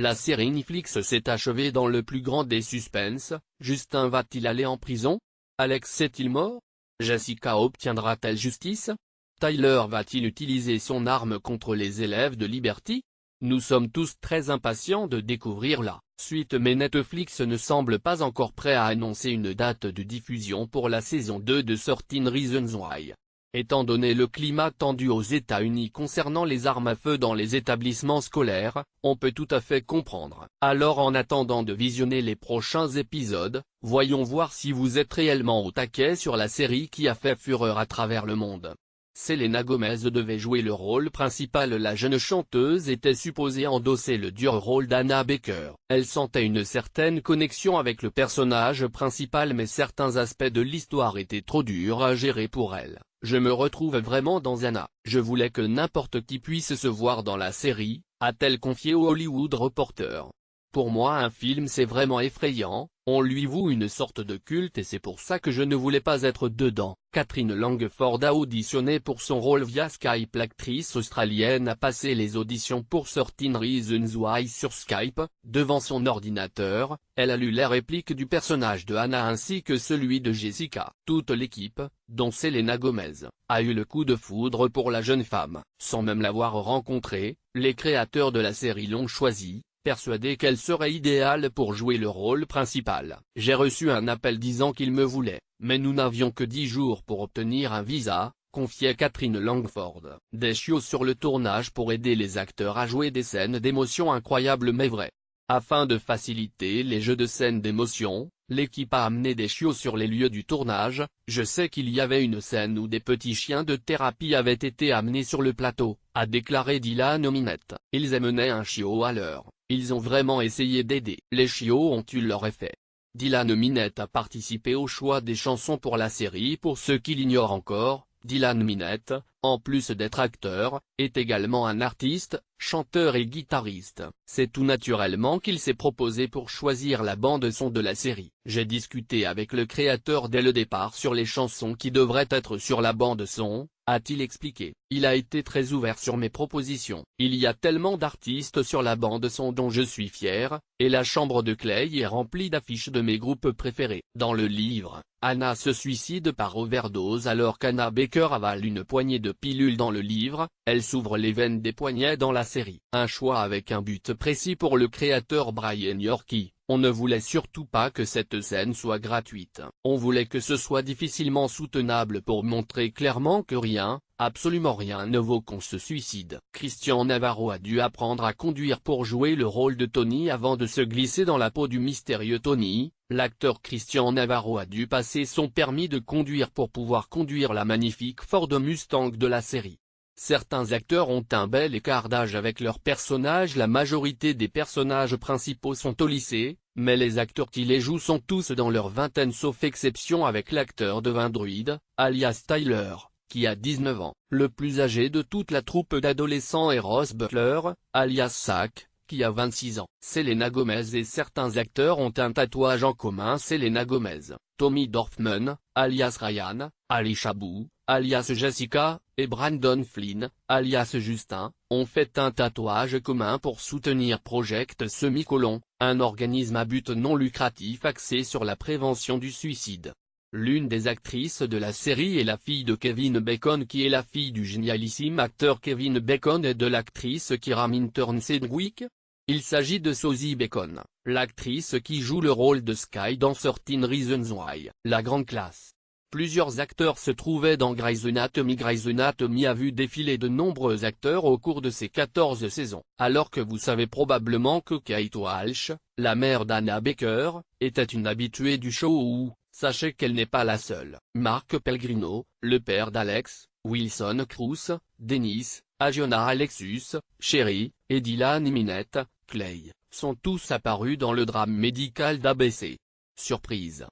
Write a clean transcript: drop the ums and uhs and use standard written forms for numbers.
La série Netflix s'est achevée dans le plus grand des suspens. Justin va-t-il aller en prison? Alex est-il mort? Jessica obtiendra-t-elle justice? Tyler va-t-il utiliser son arme contre les élèves de Liberty? Nous sommes tous très impatients de découvrir la suite, mais Netflix ne semble pas encore prêt à annoncer une date de diffusion pour la saison 2 de 13 Reasons Why. Étant donné le climat tendu aux États-Unis concernant les armes à feu dans les établissements scolaires, on peut tout à fait comprendre. Alors en attendant de visionner les prochains épisodes, voyons voir si vous êtes réellement au taquet sur la série qui a fait fureur à travers le monde. Selena Gomez devait jouer le rôle principal. La jeune chanteuse était supposée endosser le dur rôle d'Hannah Baker. Elle sentait une certaine connexion avec le personnage principal, mais certains aspects de l'histoire étaient trop durs à gérer pour elle. Je me retrouve vraiment dans Hannah. Je voulais que n'importe qui puisse se voir dans la série, a-t-elle confié au Hollywood Reporter. Pour moi un film c'est vraiment effrayant, on lui voue une sorte de culte et c'est pour ça que je ne voulais pas être dedans. Catherine Langford a auditionné pour son rôle via Skype. L'actrice australienne a passé les auditions pour 13 Reasons Why sur Skype, devant son ordinateur. Elle a lu les répliques du personnage de Hannah ainsi que celui de Jessica. Toute l'équipe, dont Selena Gomez, a eu le coup de foudre pour la jeune femme. Sans même l'avoir rencontrée, les créateurs de la série l'ont choisie, persuadés qu'elle serait idéale pour jouer le rôle principal. J'ai reçu un appel disant qu'ils me voulaient, mais nous n'avions que 10 jours pour obtenir un visa, confiait Catherine Langford. Des chiots sur le tournage pour aider les acteurs à jouer des scènes d'émotion incroyables mais vraies. Afin de faciliter les jeux de scènes d'émotion, l'équipe a amené des chiots sur les lieux du tournage. Je sais qu'il y avait une scène où des petits chiens de thérapie avaient été amenés sur le plateau, a déclaré Dylan Minette. Ils amenaient un chiot à l'heure. Ils ont vraiment essayé d'aider. Les chiots ont eu leur effet. Dylan Minette a participé au choix des chansons pour la série. Pour ceux qui l'ignorent encore, Dylan Minette, en plus d'être acteur, est également un artiste, chanteur et guitariste. C'est tout naturellement qu'il s'est proposé pour choisir la bande-son de la série. J'ai discuté avec le créateur dès le départ sur les chansons qui devraient être sur la bande-son, a-t-il expliqué. Il a été très ouvert sur mes propositions. Il y a tellement d'artistes sur la bande-son dont je suis fier, et la chambre de Clay est remplie d'affiches de mes groupes préférés. Dans le livre, Hannah se suicide par overdose alors qu'Hannah Baker avale une poignée de pilules. Dans le livre, elle s'ouvre les veines des poignets dans la série. Un choix avec un but précis pour le créateur Brian Yorkie. On ne voulait surtout pas que cette scène soit gratuite. On voulait que ce soit difficilement soutenable pour montrer clairement que rien, absolument rien ne vaut qu'on se suicide. Christian Navarro a dû apprendre à conduire pour jouer le rôle de Tony avant de se glisser dans la peau du mystérieux Tony. L'acteur Christian Navarro a dû passer son permis de conduire pour pouvoir conduire la magnifique Ford Mustang de la série. Certains acteurs ont un bel écart d'âge avec leurs personnages. La majorité des personnages principaux sont au lycée, mais les acteurs qui les jouent sont tous dans leur vingtaine sauf exception avec l'acteur de Vin Druid, alias Tyler, qui a 19 ans. Le plus âgé de toute la troupe d'adolescents est Ross Butler, alias Zach, qui a 26 ans. Selena Gomez et certains acteurs ont un tatouage en commun. Selena Gomez, Tommy Dorfman, alias Ryan, Ali Chabou, alias Jessica, et Brandon Flynn, alias Justin, ont fait un tatouage commun pour soutenir Project Semicolon, un organisme à but non lucratif axé sur la prévention du suicide. L'une des actrices de la série est la fille de Kevin Bacon qui est la fille du génialissime acteur Kevin Bacon et de l'actrice Kira Minturn Sedgwick. Il s'agit de Sosie Bacon, l'actrice qui joue le rôle de Sky dans 13 Reasons Why. La grande classe. Plusieurs acteurs se trouvaient dans Grey's Anatomy. Grey's Anatomy a vu défiler de nombreux acteurs au cours de ses 14 saisons. Alors que vous savez probablement que Kate Walsh, la mère d'Hannah Baker, était une habituée du show. Sachez qu'elle n'est pas la seule. Mark Pellegrino, le père d'Alex, Wilson Cruz, Dennis, Agiona Alexus, Sherry, et Dylan Minette, Clay, sont tous apparus dans le drame médical d'ABC. Surprise.